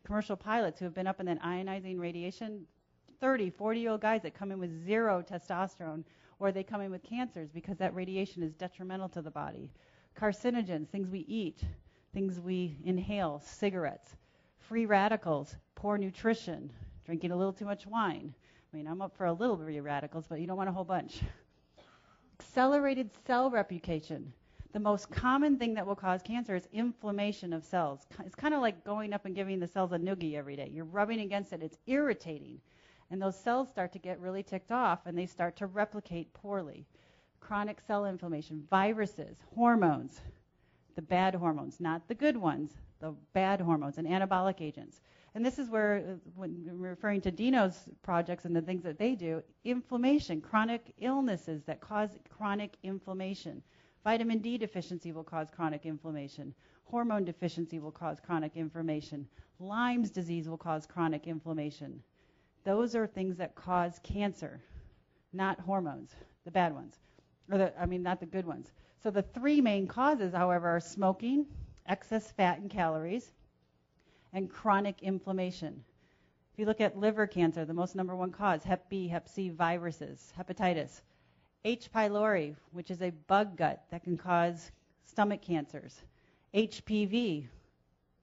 commercial pilots who have been up in that ionizing radiation, 30, 40-year-old guys that come in with zero testosterone, or they come in with cancers because that radiation is detrimental to the body. Carcinogens, things we eat, things we inhale, cigarettes, free radicals, poor nutrition, drinking a little too much wine. I mean, I'm up for a little free radicals, but you don't want a whole bunch. Accelerated cell replication. The most common thing that will cause cancer is inflammation of cells. It's kind of like going up and giving the cells a noogie every day. You're rubbing against it. It's irritating. And those cells start to get really ticked off, and they start to replicate poorly. Chronic cell inflammation, viruses, hormones, the bad hormones, not the good ones, the bad hormones, and anabolic agents. And this is where, when we're referring to Dino's projects and the things that they do, inflammation, chronic illnesses that cause chronic inflammation. Vitamin D deficiency will cause chronic inflammation. Hormone deficiency will cause chronic inflammation. Lyme's disease will cause chronic inflammation. Those are things that cause cancer, not hormones, the bad ones. Not the good ones. So the three main causes, however, are smoking, excess fat and calories, and chronic inflammation. If you look at liver cancer, the most number one cause, Hep B, Hep C, viruses, hepatitis. H. pylori, which is a bug gut that can cause stomach cancers. HPV,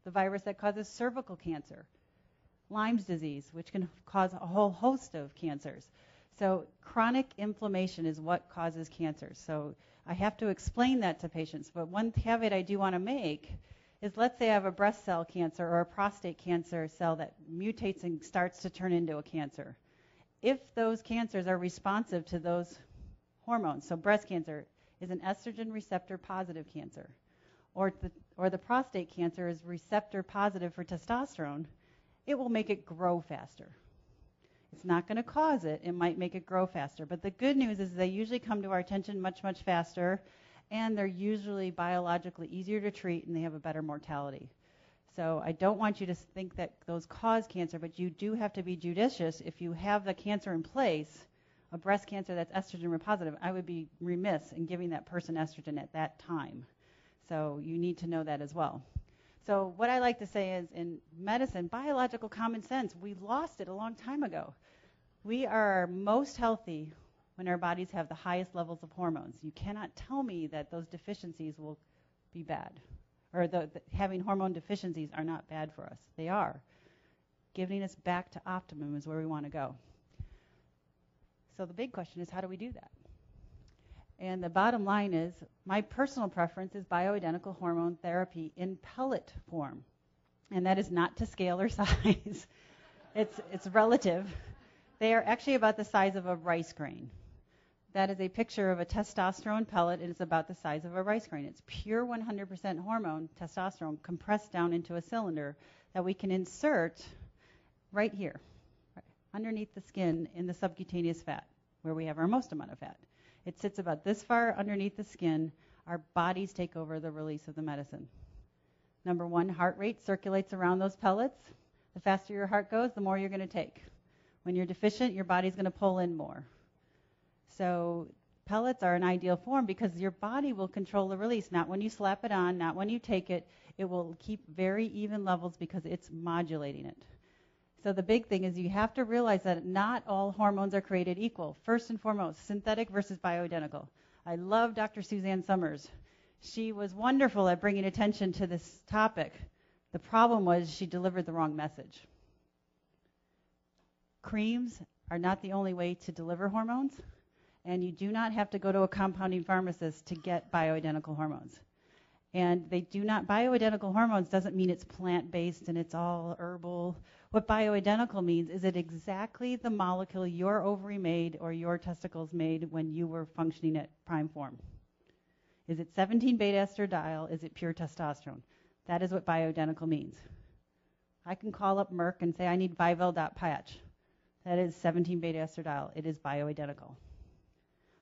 the virus that causes cervical cancer. Lyme's disease, which can cause a whole host of cancers. So chronic inflammation is what causes cancer. So I have to explain that to patients. But one caveat I do want to make is, let's say I have a breast cell cancer or a prostate cancer cell that mutates and starts to turn into a cancer. If those cancers are responsive to those hormones, so breast cancer is an estrogen receptor positive cancer, or the prostate cancer is receptor positive for testosterone, it will make it grow faster. It's not going to cause it. It might make it grow faster. But the good news is they usually come to our attention much, much faster, and they're usually biologically easier to treat, and they have a better mortality. So I don't want you to think that those cause cancer, but you do have to be judicious. If you have the cancer in place, a breast cancer that's estrogen positive, I would be remiss in giving that person estrogen at that time. So you need to know that as well. So what I like to say is, in medicine, biological common sense, we lost it a long time ago. We are most healthy when our bodies have the highest levels of hormones. You cannot tell me that those deficiencies will be bad, or having hormone deficiencies are not bad for us. They are. Getting us back to optimum is where we want to go. So the big question is, how do we do that? And the bottom line is, my personal preference is bioidentical hormone therapy in pellet form. And that is not to scale or size. It's relative. They are actually about the size of a rice grain. That is a picture of a testosterone pellet, and it's about the size of a rice grain. It's pure 100% hormone, testosterone, compressed down into a cylinder that we can insert right here, right, underneath the skin in the subcutaneous fat, where we have our most amount of fat. It sits about this far underneath the skin. Our bodies take over the release of the medicine. Number one, heart rate circulates around those pellets. The faster your heart goes, the more you're going to take. When you're deficient, your body's going to pull in more. So pellets are an ideal form because your body will control the release. Not when you slap it on, not when you take it. It will keep very even levels because it's modulating it. So the big thing is, you have to realize that not all hormones are created equal. First and foremost, synthetic versus bioidentical. I love Dr. Suzanne Summers. She was wonderful at bringing attention to this topic. The problem was she delivered the wrong message. Creams are not the only way to deliver hormones, and you do not have to go to a compounding pharmacist to get bioidentical hormones. And bioidentical hormones doesn't mean it's plant-based and it's all herbal. What bioidentical means is it exactly the molecule your ovary made or your testicles made when you were functioning at prime form. Is it 17-beta-estradiol? Is it pure testosterone? That is what bioidentical means. I can call up Merck and say I need Vivel.patch. That is 17-beta-estradiol. It is bioidentical.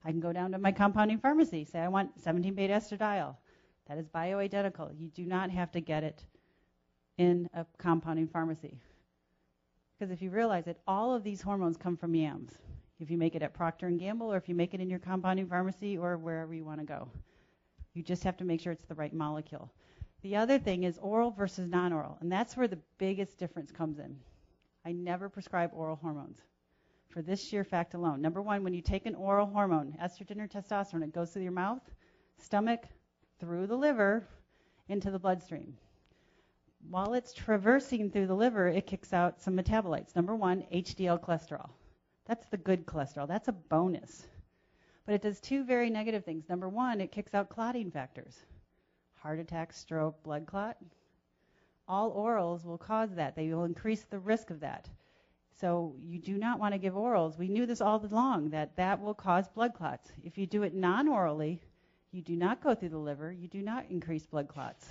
I can go down to my compounding pharmacy, say I want 17-beta-estradiol. That is bioidentical. You do not have to get it in a compounding pharmacy. Because if you realize that all of these hormones come from yams, if you make it at Procter & Gamble or if you make it in your compounding pharmacy or wherever you want to go. You just have to make sure it's the right molecule. The other thing is oral versus non-oral, and that's where the biggest difference comes in. I never prescribe oral hormones for this sheer fact alone. Number one, when you take an oral hormone, estrogen or testosterone, it goes through your mouth, stomach, through the liver, into the bloodstream. While it's traversing through the liver, it kicks out some metabolites. Number one, HDL cholesterol. That's the good cholesterol. That's a bonus. But it does two very negative things. Number one, it kicks out clotting factors. Heart attack, stroke, blood clot. All orals will cause that. They will increase the risk of that. So you do not want to give orals. We knew this all along, that will cause blood clots. If you do it non-orally, you do not go through the liver. You do not increase blood clots.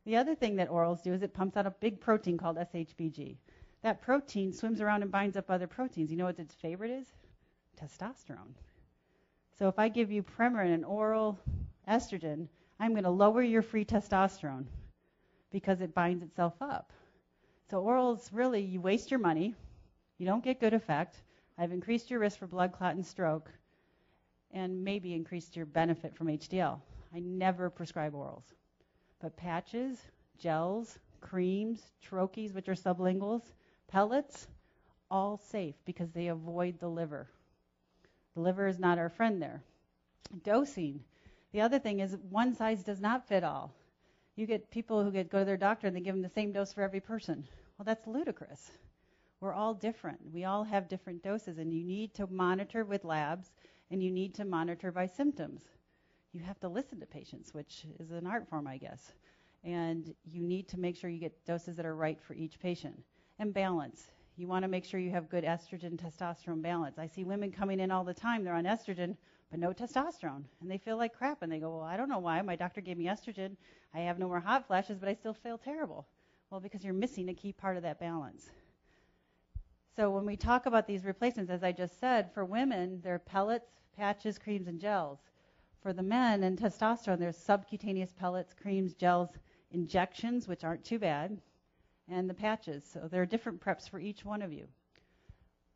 The other thing that orals do is it pumps out a big protein called SHBG. That protein swims around and binds up other proteins. You know what its favorite is? Testosterone. So if I give you Premarin, an oral estrogen, I'm going to lower your free testosterone because it binds itself up. So orals, really, you waste your money. You don't get good effect. I've increased your risk for blood clot and stroke and maybe increased your benefit from HDL. I never prescribe orals. But patches, gels, creams, troches, which are sublinguals, pellets, all safe because they avoid the liver. The liver is not our friend there. Dosing. The other thing is one size does not fit all. You get people who go to their doctor and they give them the same dose for every person. Well, that's ludicrous. We're all different. We all have different doses, and you need to monitor with labs, and you need to monitor by symptoms. You have to listen to patients, which is an art form, I guess. And you need to make sure you get doses that are right for each patient. And balance. You want to make sure you have good estrogen testosterone balance. I see women coming in all the time. They're on estrogen, but no testosterone. And they feel like crap. And they go, well, I don't know why. My doctor gave me estrogen. I have no more hot flashes, but I still feel terrible. Well, because you're missing a key part of that balance. So when we talk about these replacements, as I just said, for women, they're pellets, patches, creams, and gels. For the men and testosterone, there's subcutaneous pellets, creams, gels, injections, which aren't too bad, and the patches. So there are different preps for each one of you.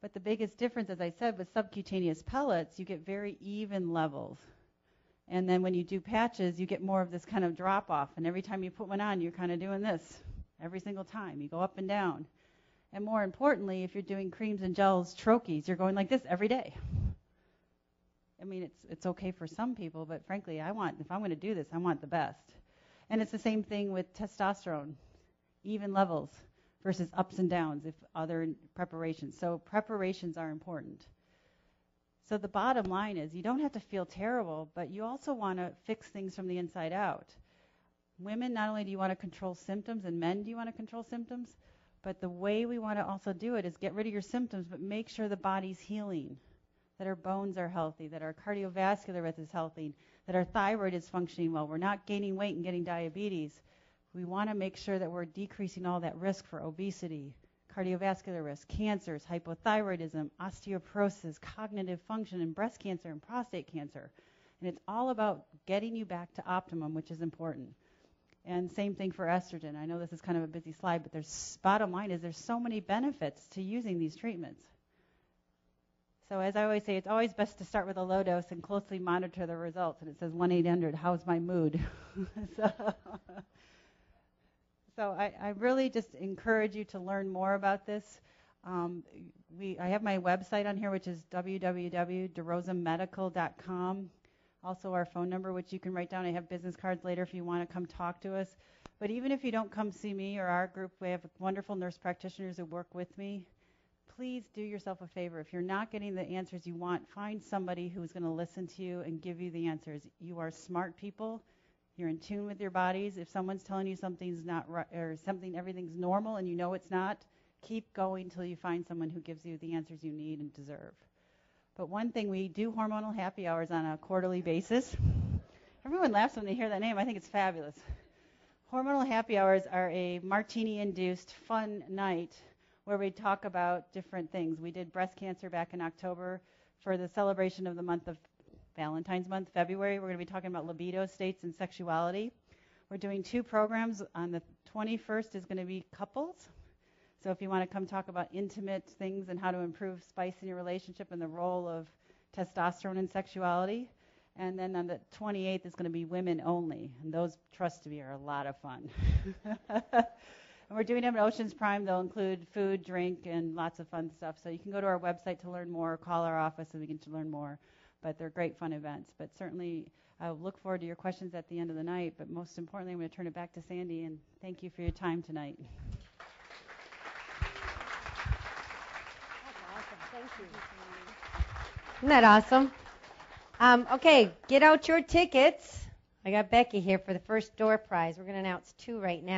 But the biggest difference, as I said, with subcutaneous pellets, you get very even levels. And then when you do patches, you get more of this kind of drop-off. And every time you put one on, you're kind of doing this every single time. You go up and down. And more importantly, if you're doing creams and gels, troches, you're going like this every day. I mean, it's okay for some people, but frankly, if I'm going to do this, I want the best. And it's the same thing with testosterone, even levels versus ups and downs if other preparations. So preparations are important. So the bottom line is you don't have to feel terrible, but you also want to fix things from the inside out. Women, not only do you want to control symptoms, and men do you want to control symptoms, but the way we want to also do it is get rid of your symptoms, but make sure the body's healing, that our bones are healthy, that our cardiovascular risk is healthy, that our thyroid is functioning well, we're not gaining weight and getting diabetes. We want to make sure that we're decreasing all that risk for obesity, cardiovascular risk, cancers, hypothyroidism, osteoporosis, cognitive function, and breast cancer and prostate cancer. And it's all about getting you back to optimum, which is important. And same thing for estrogen. I know this is kind of a busy slide, but bottom line is there's so many benefits to using these treatments. So as I always say, it's always best to start with a low dose and closely monitor the results. And it says 1-800, how's my mood? So I really just encourage you to learn more about this. I have my website on here, which is www.derosamedical.com. Also our phone number, which you can write down. I have business cards later if you want to come talk to us. But even if you don't come see me or our group, we have wonderful nurse practitioners who work with me. Please do yourself a favor. If you're not getting the answers you want, find somebody who's going to listen to you and give you the answers. You are smart people. You're in tune with your bodies. If someone's telling you something's not right or everything's normal and you know it's not, keep going till you find someone who gives you the answers you need and deserve. But one thing, we do hormonal happy hours on a quarterly basis. Everyone laughs when they hear that name. I think it's fabulous. Hormonal happy hours are a martini-induced fun night where we talk about different things. We did breast cancer back in October for the celebration of the month of Valentine's month, February. We're going to be talking about libido states and sexuality. We're doing 2 programs. On the 21st is going to be couples. So if you want to come talk about intimate things and how to improve spice in your relationship and the role of testosterone in sexuality. And then on the 28th is going to be women only. And those, trust me, are a lot of fun. And we're doing them at Oceans Prime. They'll include food, drink, and lots of fun stuff. So you can go to our website to learn more, call our office and we can learn more. But they're great fun events. But certainly I look forward to your questions at the end of the night. But most importantly, I'm going to turn it back to Sandy. And thank you for your time tonight. That's awesome. Thank you. Isn't that awesome? Okay, get out your tickets. I got Becky here for the first door prize. We're going to announce 2 right now.